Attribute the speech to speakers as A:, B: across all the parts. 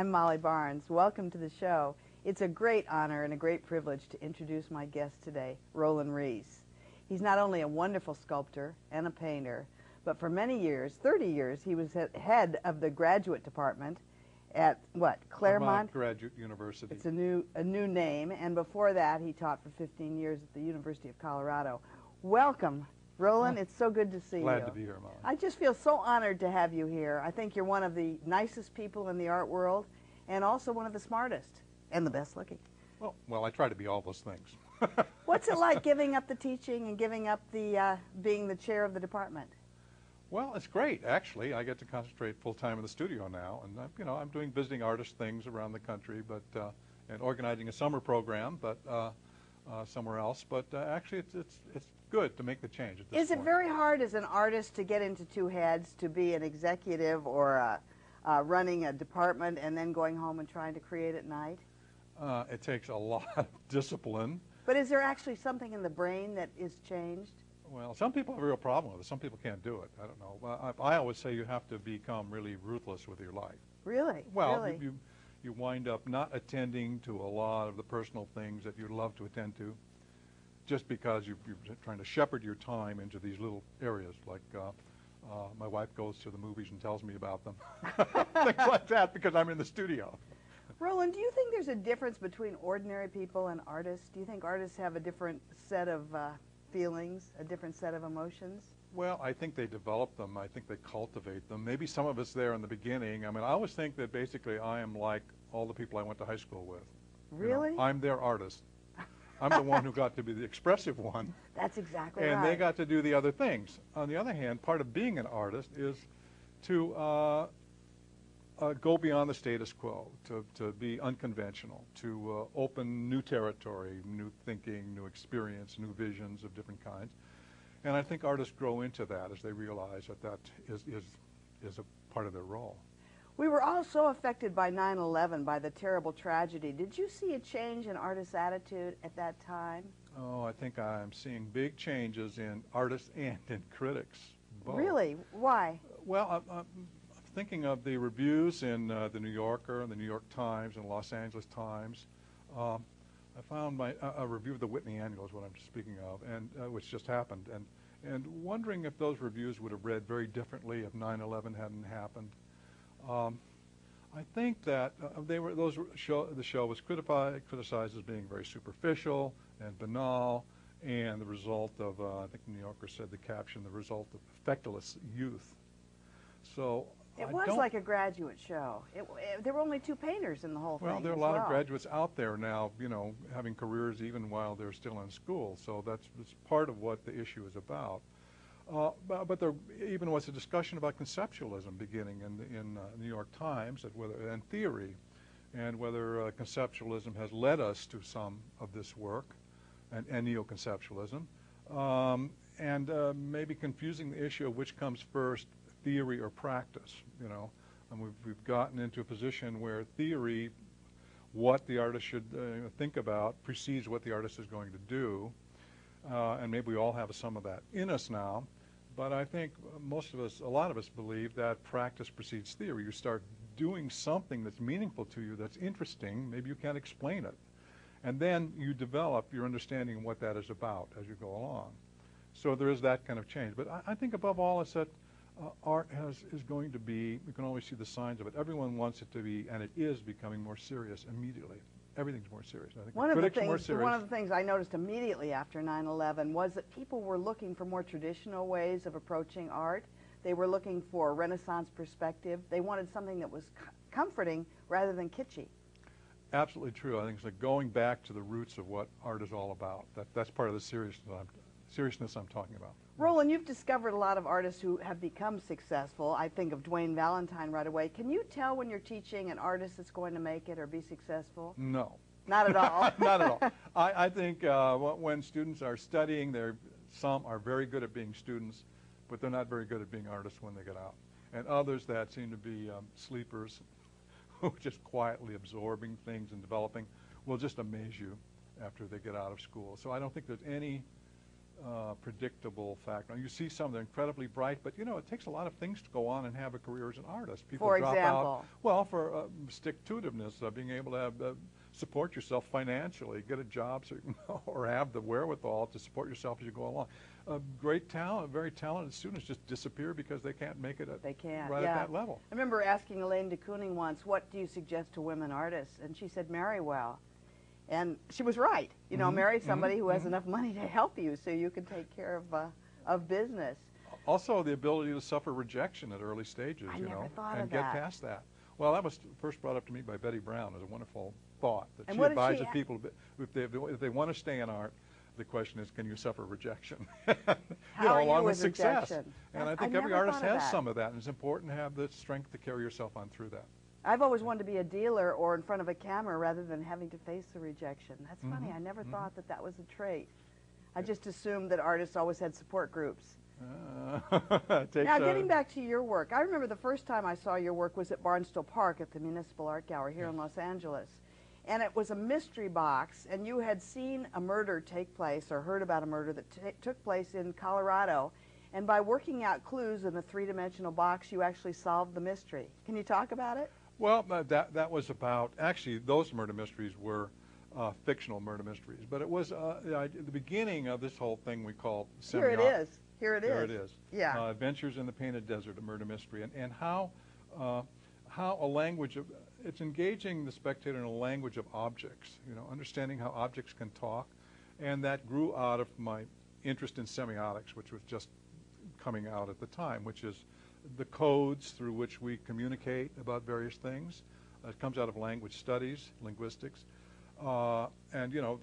A: I'm Molly Barnes. Welcome to the show. It's a great honor and a great privilege to introduce my guest today, Roland Reiss. He's not only a wonderful sculptor and a painter, but for many years, 30 years, he was head of the graduate department at Claremont
B: Graduate University.
A: It's a new name, and before that he taught for 15 years at the University of Colorado. Welcome, Roland. It's so good to see you.
B: Glad to be here, Molly.
A: I just feel so honored to have you here. I think you're one of the nicest people in the art world, and also one of the smartest and the best looking.
B: Well, I try to be all those things.
A: What's it like giving up the teaching and giving up the being the chair of the department?
B: Well, it's great, actually. I get to concentrate full-time in the studio now, and I'm doing visiting artist things around the country, but and organizing a summer program, but somewhere else. But actually, it's good to make the change at this point.
A: Is it very hard as an artist to get into two heads, to be an executive or running a department and then going home and trying to create at night?
B: It takes a lot of discipline.
A: But is there actually something in the brain that is changed?
B: Well, some people have a real problem with it. Some people can't do it. I don't know. Well, I always say you have to become really ruthless with your life.
A: Really?
B: Well,
A: really?
B: You wind up not attending to a lot of the personal things that you'd love to attend to, just because you're trying to shepherd your time into these little areas. Like my wife goes to the movies and tells me about them, things like that, because I'm in the studio.
A: Roland, do you think there's a difference between ordinary people and artists? Do you think artists have a different set of feelings, a different set of emotions?
B: Well, I think they develop them. I think they cultivate them. Maybe some of us there in the beginning. I mean, I always think that basically I am like all the people I went to high school with.
A: Really?
B: You know, I'm their artist. I'm the one who got to be the expressive one.
A: That's exactly right.
B: And they got to do the other things. On the other hand, part of being an artist is to go beyond the status quo, to be unconventional, to open new territory, new thinking, new experience, new visions of different kinds. And I think artists grow into that as they realize that that is a part of their role.
A: We were all so affected by 9/11, by the terrible tragedy. Did you see a change in artists' attitude at that time?
B: Oh, I think I'm seeing big changes in artists and in critics, both.
A: Really? Why?
B: Well, I'm thinking of the reviews in the New Yorker and the New York Times and Los Angeles Times. I found a review of the Whitney Annual is what I'm speaking of, and which just happened, and wondering if those reviews would have read very differently if 9/11 hadn't happened. I think that the show was criticized as being very superficial and banal, and the result of I think the New Yorker said the caption, the result of feckless youth. So
A: it was like a graduate show. There were only two painters in the whole thing.
B: Well, there are a lot of graduates out there now, having careers even while they're still in school. So that's part of what the issue is about. But there even was a discussion about conceptualism beginning in New York Times, and theory, and whether conceptualism has led us to some of this work, and neo-conceptualism, and maybe confusing the issue of which comes first, theory or practice. And we've gotten into a position where theory, what the artist should think about, precedes what the artist is going to do, and maybe we all have some of that in us now. But I think a lot of us believe that practice precedes theory. You start doing something that's meaningful to you, that's interesting, maybe you can't explain it. And then you develop your understanding of what that is about as you go along. So there is that kind of change. But I think above all it's that art is going to be, you can always see the signs of it. Everyone wants it to be, and it is becoming more serious immediately. Everything's more serious. I think
A: one of the things I noticed immediately after 9/11 was that people were looking for more traditional ways of approaching art. They were looking for a Renaissance perspective. They wanted something that was comforting rather than kitschy.
B: Absolutely true. I think it's like going back to the roots of what art is all about. That's part of the seriousness I'm talking about.
A: Roland, you've discovered a lot of artists who have become successful. I think of Dwayne Valentine right away. Can you tell when you're teaching an artist that's going to make it or be successful?
B: No.
A: Not at all?
B: Not at all. I think when students are studying, some are very good at being students, but they're not very good at being artists when they get out. And others that seem to be sleepers, who are just quietly absorbing things and developing, will just amaze you after they get out of school. So I don't think there's any predictable factor. You see some that are incredibly bright, but you know, it takes a lot of things to go on and have a career as an artist. People
A: For
B: drop
A: example?
B: out. Well, for stick-to-itiveness, being able to have, support yourself financially, get a job so you can, or have the wherewithal to support yourself as you go along. Great talent, very talented students just disappear because they can't make it at,
A: They can't,
B: right
A: yeah.
B: at that level.
A: I remember asking Elaine de Kooning once, what do you suggest to women artists? And she said, marry well. And she was right. You know, marry somebody who has enough money to help you so you can take care of business.
B: Also, the ability to suffer rejection at early stages,
A: I
B: you
A: never
B: know,
A: thought
B: and
A: of
B: get
A: that.
B: past that. Well, that was first brought up to me by Betty Brown as a wonderful thought. That
A: And
B: she
A: what did
B: advises
A: she
B: people, if they want to stay in art, the question is, can you suffer rejection? You
A: How
B: know,
A: are
B: along
A: you
B: with
A: with
B: success.
A: rejection?
B: And I
A: I
B: think every
A: never
B: artist
A: thought of
B: has
A: that.
B: some of that, and it's important to have the strength to carry yourself on through that.
A: I've always wanted to be a dealer or in front of a camera rather than having to face the rejection. That's funny. I never thought that that was a trait. I just assumed that artists always had support groups. Now, getting back to your work, I remember the first time I saw your work was at Barnstable Park at the Municipal Art Gallery here in Los Angeles. And it was a mystery box, and you had seen a murder take place or heard about a murder that took place in Colorado. And by working out clues in a three-dimensional box, you actually solved the mystery. Can you talk about it?
B: Well, that was about, actually, those murder mysteries were fictional murder mysteries. But it was the beginning of this whole thing we call semi-art.
A: Here it is. Here it is.
B: There it is.
A: Yeah.
B: Adventures in the Painted Desert, a murder mystery. And how a language of, it's engaging the spectator in a language of objects, you know, understanding how objects can talk. And that grew out of my interest in semiotics, which was just coming out at the time, which is the codes through which we communicate about various things. It comes out of language studies, linguistics. And, you know,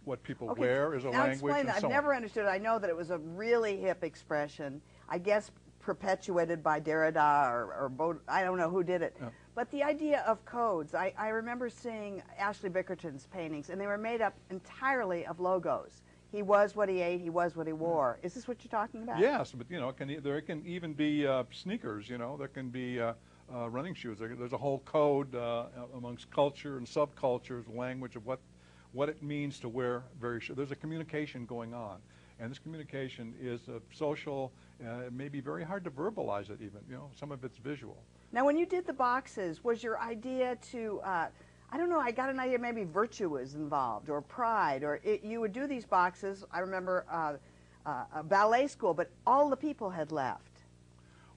B: what people wear is a
A: now
B: language.
A: Explain that.
B: And so
A: I've never understood it. I know that it was a really hip expression, I guess perpetuated by Derrida or I don't know who did it.
B: Yeah.
A: But the idea of codes, I remember seeing Ashley Bickerton's paintings, and they were made up entirely of logos. He was what he ate, he was what he wore. Is this what you're talking about?
B: Yes, but, you know, there can even be sneakers, you know, there can be running shoes. There's a whole code amongst culture and subcultures, language of what it means to wear various shoes. There's a communication going on. And this communication is social. It may be very hard to verbalize it even. You know, some of it's visual.
A: Now, when you did the boxes, was your idea to, I don't know, I got an idea maybe virtue was involved or pride, or you would do these boxes. I remember a ballet school, but all the people had left.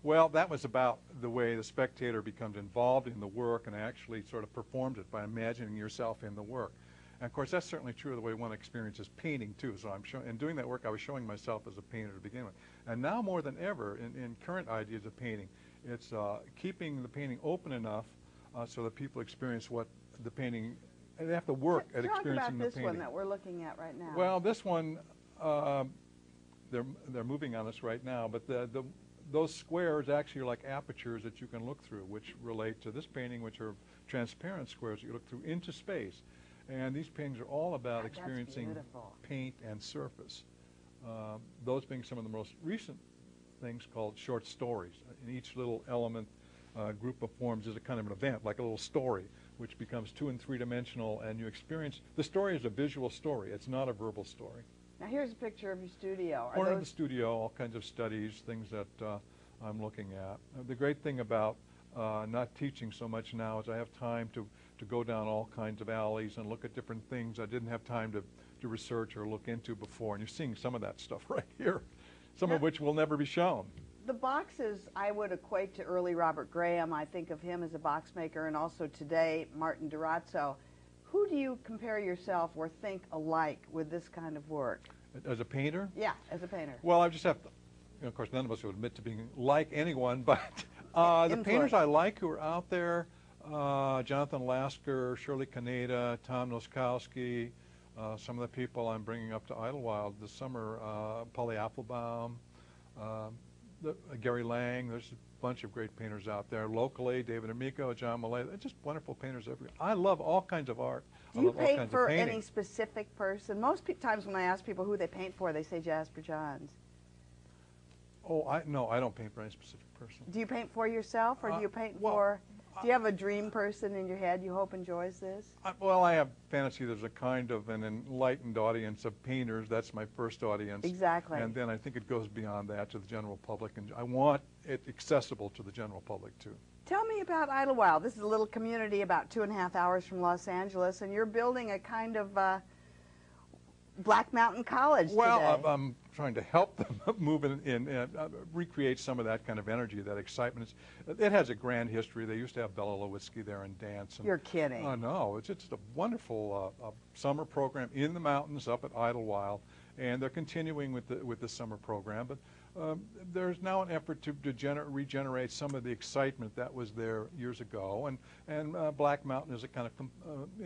B: Well, that was about the way the spectator becomes involved in the work and actually sort of performs it by imagining yourself in the work. And of course, that's certainly true of the way one experiences painting too. So in doing that work, I was showing myself as a painter to begin with. And now more than ever, in current ideas of painting, it's keeping the painting open enough so that people experience what the painting, and they have to work at experiencing the painting.
A: Talk about this one that we're looking at right now.
B: Well, this one, they're moving on us right now, but those squares actually are like apertures that you can look through, which relate to this painting, which are transparent squares that you look through into space. And these paintings are all about experiencing paint and surface. Those being some of the most recent things called short stories. In each little element, group of forms is a kind of an event, like a little story, which becomes 2- and 3-dimensional, and you experience, the story is a visual story. It's not a verbal story.
A: Now here's a picture of your studio.
B: Corner of the studio, all kinds of studies, things that I'm looking at. The great thing about not teaching so much now is I have time to go down all kinds of alleys and look at different things I didn't have time to research or look into before. And you're seeing some of that stuff right here, some of which will never be shown.
A: The boxes I would equate to early Robert Graham. I think of him as a box maker, and also today Martin Durazzo. Who do you compare yourself or think alike with this kind of work?
B: As a painter?
A: Yeah, as a painter.
B: Well, I just have to, you know, of course, none of us would admit to being like anyone, but the painters I like who are out there, Jonathan Lasker, Shirley Kaneda, Tom Noskowski, some of the people I'm bringing up to Idlewild this summer, Polly Applebaum, Gary Lang. There's a bunch of great painters out there. Locally, David Amico, John Millay. They're just wonderful painters everywhere. I love all kinds of art.
A: Do you paint for any specific person? Most times when I ask people who they paint for, they say Jasper Johns.
B: Oh, no, I don't paint for any specific person.
A: Do you paint for yourself, or do you paint for Do you have a dream person in your head you hope enjoys this?
B: Well, I have fantasy there's a kind of an enlightened audience of painters. That's my first audience.
A: Exactly.
B: And then I think it goes beyond that to the general public, and I want it accessible to the general public too.
A: Tell me about Idlewild. This is a little community about 2.5 hours from Los Angeles, and you're building a kind of Black Mountain College
B: Well,
A: today.
B: I'm trying to help them move in recreate some of that kind of energy, that excitement. It has a grand history. They used to have Bela Lewitsky there and dance. And,
A: You're kidding.
B: No, it's just a wonderful summer program in the mountains up at Idlewild, and they're continuing with the summer program. But there's now an effort to regenerate some of the excitement that was there years ago, and Black Mountain is a kind of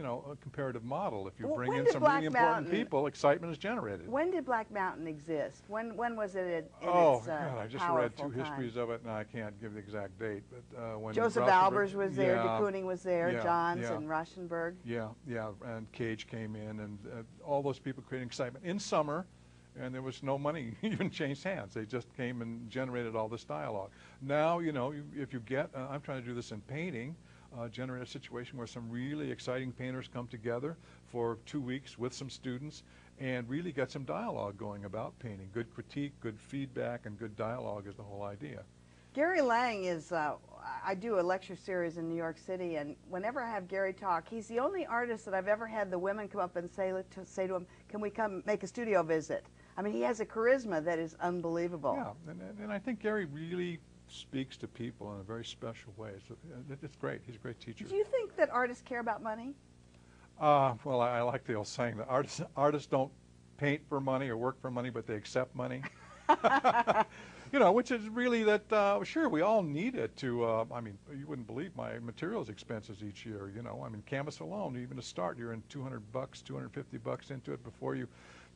B: a comparative model. If you bring in some really important people, excitement is generated.
A: When did Black Mountain exist? When was it in
B: oh
A: its
B: God, I just read two histories of it, and I can't give the exact date. But when
A: Joseph Albers was there, de Kooning was there, Johns and Rauschenberg.
B: Yeah, and Cage came in, and all those people creating excitement in summer. And there was no money even changed hands. They just came and generated all this dialogue. Now, if you get, I'm trying to do this in painting, generate a situation where some really exciting painters come together for 2 weeks with some students and really get some dialogue going about painting. Good critique, good feedback, and good dialogue is the whole idea.
A: Gary Lang is, I do a lecture series in New York City, and whenever I have Gary talk, he's the only artist that I've ever had the women come up and say to him, can we come make a studio visit? I mean, he has a charisma that is unbelievable.
B: Yeah, and I think Gary really speaks to people in a very special way. It's great. He's a great teacher.
A: Do you think that artists care about money?
B: Well, I like the old saying that artists don't paint for money or work for money, but they accept money. Which is really that, sure, we all need it to, I mean, you wouldn't believe my materials expenses each year, I mean, canvas alone, even to start, you're in $200, $250 into it before you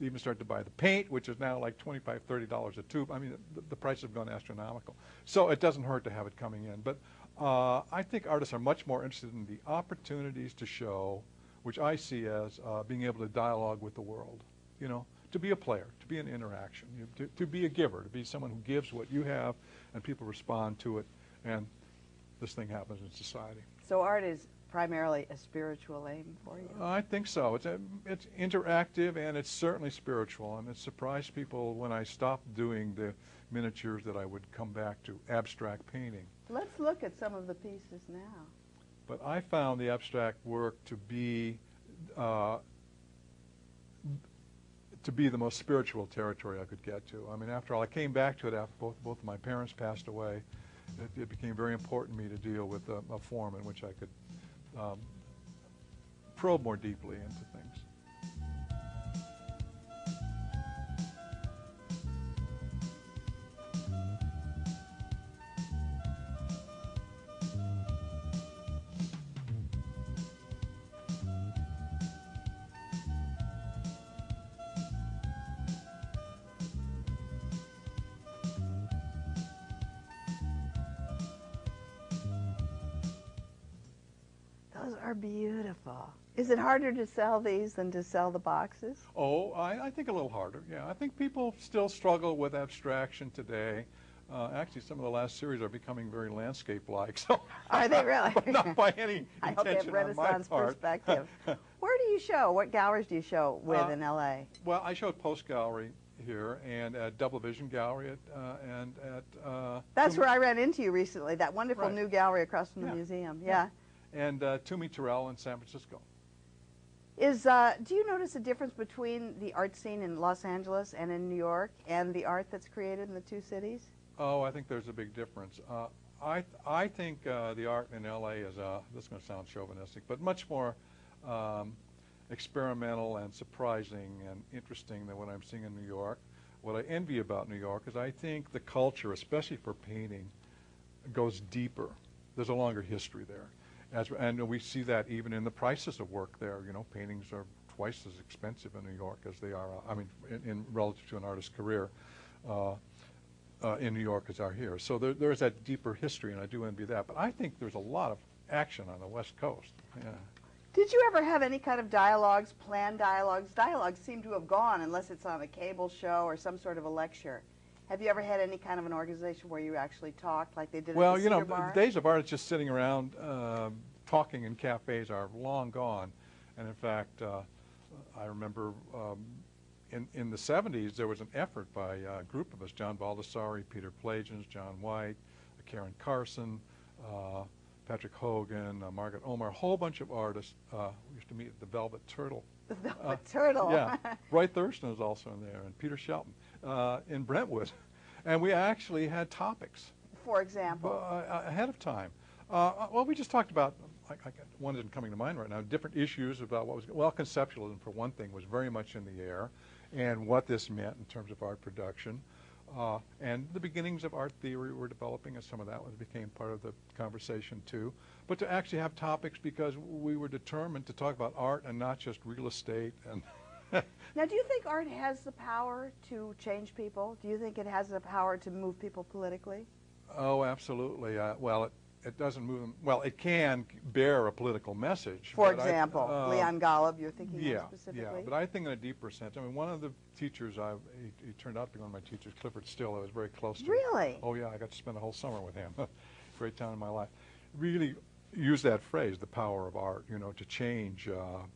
B: even start to buy the paint, which is now like $25, $30 a tube. I mean, the prices have gone astronomical. So it doesn't hurt to have it coming in. But I think artists are much more interested in the opportunities to show, which I see as being able to dialogue with the world, to be a player, to be an interaction, to be a giver, to be someone who gives what you have and people respond to it, and this thing happens in society.
A: So art is primarily a spiritual aim for you?
B: I think so. It's interactive, and it's certainly spiritual, and it surprised people when I stopped doing the miniatures that I would come back to abstract painting.
A: Let's look at some of the pieces now.
B: But I found the abstract work to be the most spiritual territory I could get to. I mean, after all, I came back to it after both of my parents passed away. It became very important to me to deal with a form in which I could probe more deeply into things.
A: Those are beautiful. Is it harder to sell these than to sell the boxes?
B: Oh, I think a little harder, yeah. I think people still struggle with abstraction today. Actually, some of the last series are becoming very landscape-like. So
A: Are they really?
B: Not by any
A: I hope they have
B: intention on my
A: Renaissance
B: part.
A: perspective. Where do you show? What galleries do you show with in L.A.?
B: Well, I showed Post Gallery here and at Double Vision Gallery and at...
A: That's where I ran into you recently, that wonderful
B: Right.
A: new gallery across from the museum. Yeah.
B: And Toomey Terrell in San Francisco.
A: Do you notice a difference between the art scene in Los Angeles and in New York and the art that's created in the two cities?
B: Oh, I think there's a big difference. I think the art in L.A. is, this is going to sound chauvinistic, but much more experimental and surprising and interesting than what I'm seeing in New York. What I envy about New York is I think the culture, especially for painting, goes deeper. There's a longer history there. And we see that even in the prices of work there. Paintings are twice as expensive in New York as they are, I mean, in relative to an artist's career in New York as are here. So there's that deeper history, and I do envy that. But I think there's a lot of action on the West Coast. Yeah.
A: Did you ever have any kind of dialogues, planned dialogues? Dialogues seem to have gone unless it's on a cable show or some sort of a lecture. Have you ever had any kind of an organization where you actually talked like they did
B: Well,
A: at the
B: you know,
A: Cedar Bar?
B: the days of art just sitting around talking in cafes are long gone. And in fact, I remember in the 70s there was an effort by a group of us, John Baldessari, Peter Plagens, John White, Karen Carson, Patrick Hogan, Margaret Omar, a whole bunch of artists. We used to meet at the Velvet Turtle.
A: The Velvet Turtle.
B: Yeah. Roy Thurston was also in there, and Peter Shelton in Brentwood. And we actually had topics.
A: For example?
B: Ahead of time. Well, we just talked about, one isn't coming to mind right now, different issues about what was, well, conceptualism, for one thing, was very much in the air, and what this meant in terms of art production. And the beginnings of art theory were developing, and some of that became part of the conversation too. But to actually have topics, because we were determined to talk about art and not just real estate. And
A: now, do you think art has the power to change people? Do you think it has the power to move people politically?
B: Oh, absolutely. Well, it doesn't move them. Well, it can bear a political message.
A: For example, Leon Golub, you're thinking of specifically?
B: Yeah, but I think in a deeper sense. I mean, one of the teachers, he turned out to be one of my teachers, Clifford Still, I was very close to.
A: Really?
B: Oh, yeah, I got to spend a whole summer with him. Great time in my life. Really used that phrase, the power of art, you know, to change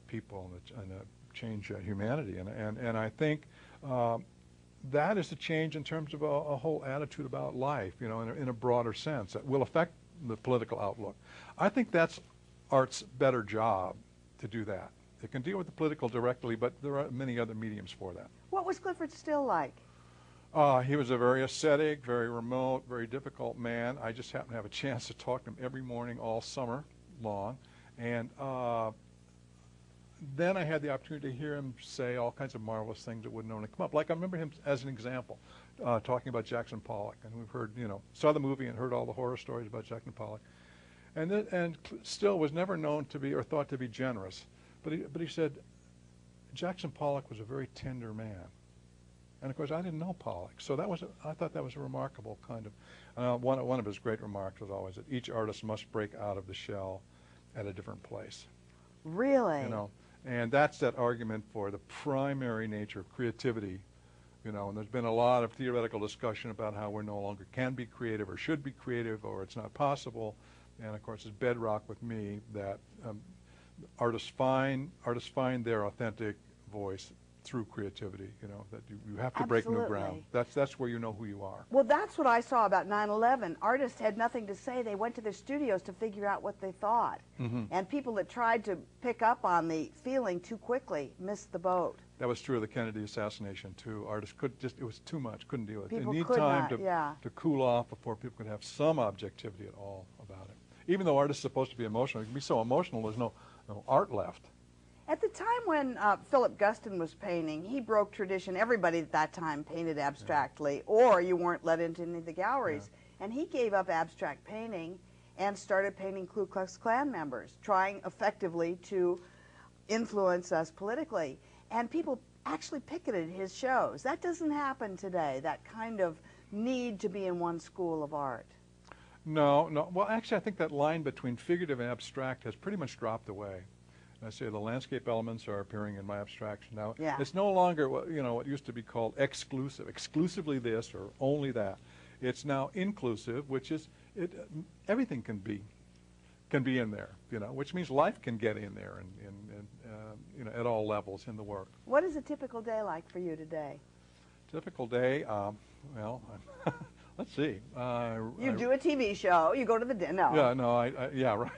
B: people and change humanity. And I think that is a change in terms of a whole attitude about life, you know, in a broader sense that will affect the political outlook. I think that's art's better job to do that. It can deal with the political directly, but there are many other mediums for that.
A: What was Clifford Still like?
B: He was a very ascetic, very remote, very difficult man. I just happened to have a chance to talk to him every morning all summer long. And then I had the opportunity to hear him say all kinds of marvelous things that wouldn't normally come up. Like I remember him as an example, talking about Jackson Pollock. And we've heard, you know, saw the movie and heard all the horror stories about Jackson Pollock. And Still was never known to be or thought to be generous. But he said, Jackson Pollock was a very tender man. And of course, I didn't know Pollock, so I thought that was a remarkable kind of. One of his great remarks was always that each artist must break out of the shell at a different place.
A: Really?
B: You know, and that's that argument for the primary nature of creativity. You know, and there's been a lot of theoretical discussion about how we no longer can be creative or should be creative or it's not possible. And of course, it's bedrock with me that artists find their authentic voice through creativity, you know, that you have to break new ground. That's where you know who you are.
A: Well, that's what I saw about 9/11. Artists had nothing to say. They went to their studios to figure out what they thought. Mm-hmm. And people that tried to pick up on the feeling too quickly missed the boat.
B: That was true of the Kennedy assassination, too. Artists it was too much, couldn't deal with it.
A: People
B: they need
A: could
B: time
A: not,
B: to cool off before people could have some objectivity at all about it. Even though art is supposed to be emotional, it can be so emotional there's no art left.
A: At the time when Philip Guston was painting, he broke tradition. Everybody at that time painted abstractly, or you weren't let into any of the galleries. Yeah. And he gave up abstract painting and started painting Ku Klux Klan members, trying effectively to influence us politically. And people actually picketed his shows. That doesn't happen today, that kind of need to be in one school of art.
B: No. Well, actually, I think that line between figurative and abstract has pretty much dropped away. I say the landscape elements are appearing in my abstraction now.
A: Yeah.
B: It's no longer what used to be called exclusively this or only that. It's now inclusive, which is everything can be in there, which means life can get in there and at all levels in the work.
A: What is a typical day like for you today?
B: Typical day, well, let's see.
A: You do a TV show. You go to the dinner.
B: Yeah, right.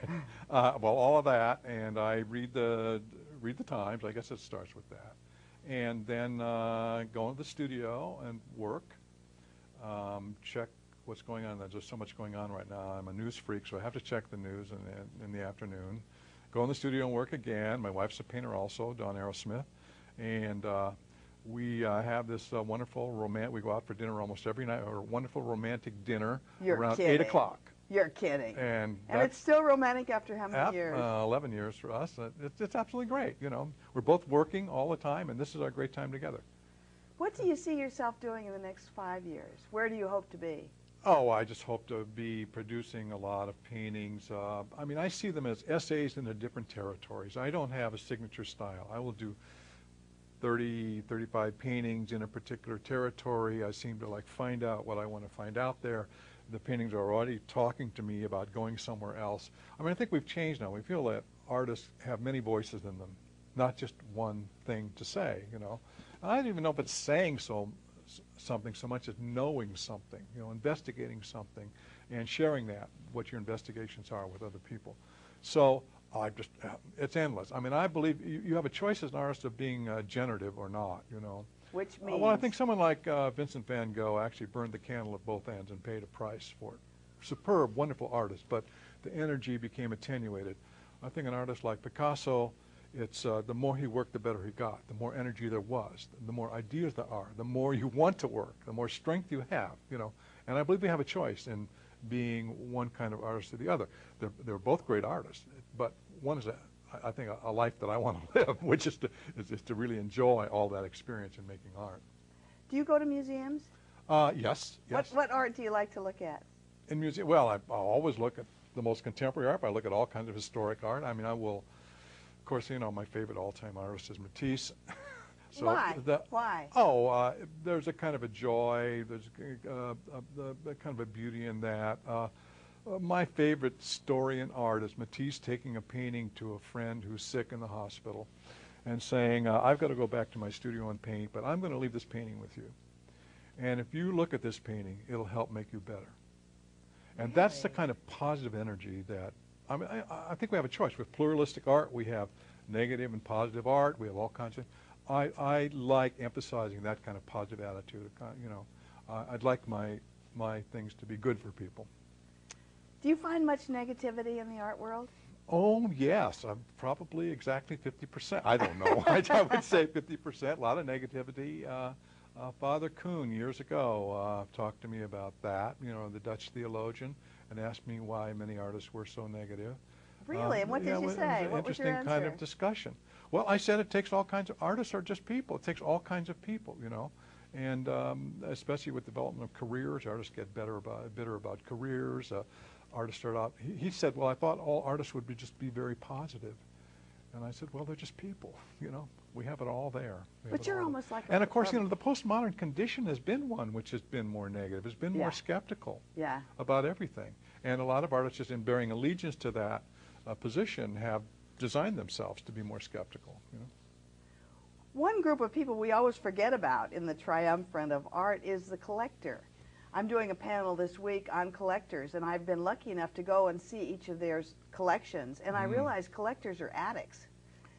B: Well, all of that, and I read the Times. I guess it starts with that, and then go into the studio and work. Check what's going on. There's just so much going on right now. I'm a news freak, so I have to check the news in the afternoon. Go in the studio and work again. My wife's a painter also, Dawn Arrowsmith, and we have this wonderful we go out for dinner almost every night, or a wonderful romantic dinner around 8 o'clock.
A: You're kidding.
B: And
A: it's still romantic after how many years?
B: 11 years for us. It's absolutely great. We're both working all the time, and this is our great time together.
A: What do you see yourself doing in the next 5 years? Where do you hope to be?
B: Oh, I just hope to be producing a lot of paintings. I mean, I see them as essays in the different territories. I don't have a signature style. I will do 30, 35 paintings in a particular territory. I seem to like find out what I want to find out there. The paintings are already talking to me about going somewhere else. I mean, I think we've changed now. We feel that artists have many voices in them, not just one thing to say, you know. I don't even know if it's saying something so much as knowing something, you know, investigating something and sharing that, what your investigations are with other people. So it's endless. I mean, I believe you have a choice as an artist of being generative or not, you know.
A: Which means?
B: Well, I think someone like Vincent van Gogh actually burned the candle at both ends and paid a price for it. Superb, wonderful artist, but the energy became attenuated. I think an artist like Picasso, it's the more he worked, the better he got. The more energy there was, the more ideas there are, the more you want to work, the more strength you have, you know. And I believe we have a choice in being one kind of artist or the other. They're both great artists, but one is I think a life that I want to live, which is to really enjoy all that experience in making art.
A: Do you go to museums?
B: Yes.
A: What art do you like to look at?
B: In museum, well, I always look at the most contemporary art. I look at all kinds of historic art. I mean, I will, of course, you know, my favorite all-time artist is Matisse. So
A: Why? Why?
B: Oh, there's a kind of a joy. There's a kind of a beauty in that. My favorite story in art is Matisse taking a painting to a friend who's sick in the hospital and saying, I've got to go back to my studio and paint, but I'm going to leave this painting with you. And if you look at this painting, it'll help make you better. And that's the kind of positive energy that, I mean, I think we have a choice. With pluralistic art, we have negative and positive art. We have all kinds of, I like emphasizing that kind of positive attitude. You know, I'd like my things to be good for people.
A: Do you find much negativity in the art world?
B: Oh, yes. Probably exactly 50%. I don't know. I would say 50%. A lot of negativity. Father Kuhn, years ago, talked to me about that, you know, the Dutch theologian, and asked me why many artists were so negative.
A: Really? And what did you say? What was your answer?
B: Interesting kind of discussion. Well, I said it takes all kinds of, artists are just people. It takes all kinds of people, you know. And especially with development of careers, artists get bitter about careers. Artists start out, he said, well, I thought all artists would just be very positive. And I said, well, they're just people, you know. We have it all there.
A: But you're almost like
B: and of course, you know, the postmodern condition has been one which has been more negative, has been more skeptical about everything. And a lot of artists, just in bearing allegiance to that position, have designed themselves to be more skeptical, you know.
A: One group of people we always forget about in the triumvirate of art is the collector. I'm doing a panel this week on collectors, and I've been lucky enough to go and see each of their collections, and I realize collectors are addicts.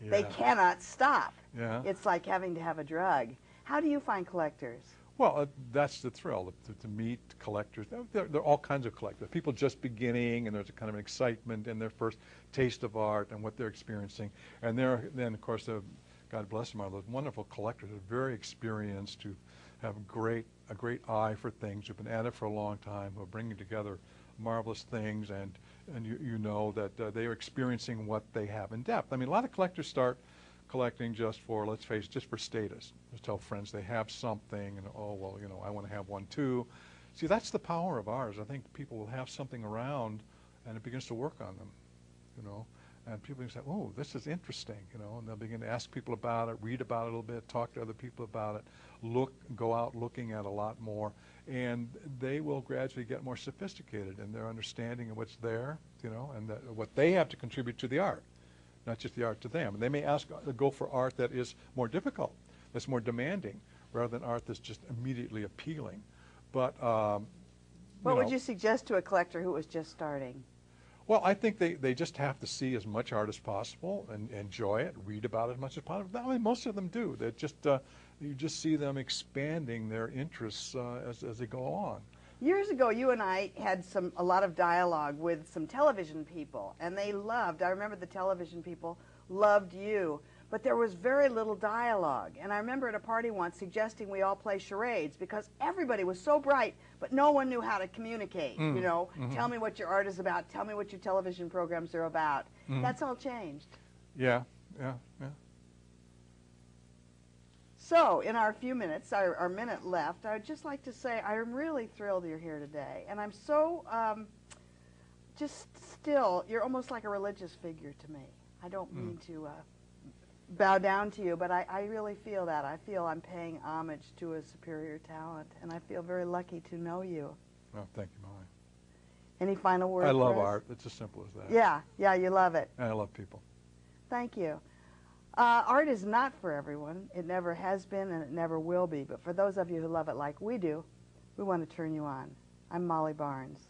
A: Yeah. They cannot stop. Yeah. It's like having to have a drug. How do you find collectors?
B: Well, that's the thrill, to meet collectors. There are all kinds of collectors. People just beginning, and there's a kind of an excitement in their first taste of art and what they're experiencing. And then, of course, God bless them, are those wonderful collectors who are very experienced, who have a great eye for things, who've been at it for a long time, who are bringing together marvelous things, and you know that they are experiencing what they have in depth. I mean, a lot of collectors start collecting just for, let's face it, just for status. Just tell friends they have something, and oh, well, you know, I want to have one too. See, that's the power of ours. I think people will have something around, and it begins to work on them, you know. And people can say, oh, this is interesting, you know, and they'll begin to ask people about it, read about it a little bit, talk to other people about it, go out looking at a lot more, and they will gradually get more sophisticated in their understanding of what's there, you know, and what they have to contribute to the art, not just the art to them. And they may go for art that is more difficult, that's more demanding, rather than art that's just immediately appealing. But
A: what would you suggest to a collector who was just starting?
B: Well, I think they just have to see as much art as possible and enjoy it, read about it as much as possible. I mean, most of them do. They just you just see them expanding their interests as they go along.
A: Years ago, you and I had a lot of dialogue with some television people, and they loved, I remember the television people loved you, but there was very little dialogue. And I remember at a party once suggesting we all play charades because everybody was so bright, but no one knew how to communicate, you know. Tell me what your art is about, tell me what your television programs are about. That's all changed.
B: Yeah.
A: So, in our few minutes, our minute left, I would just like to say I'm really thrilled you're here today. And I'm so, just still, you're almost like a religious figure to me. I don't mean to bow down to you, but I really feel that. I feel I'm paying homage to a superior talent, and I feel very lucky to know you.
B: Well, thank you, Molly.
A: Any final words?
B: I love
A: for us?
B: art. It's as simple as that.
A: Yeah, you love it.
B: And I love people.
A: Thank you. Art is not for everyone. It never has been, and it never will be. But for those of you who love it like we do, we want to turn you on. I'm Molly Barnes.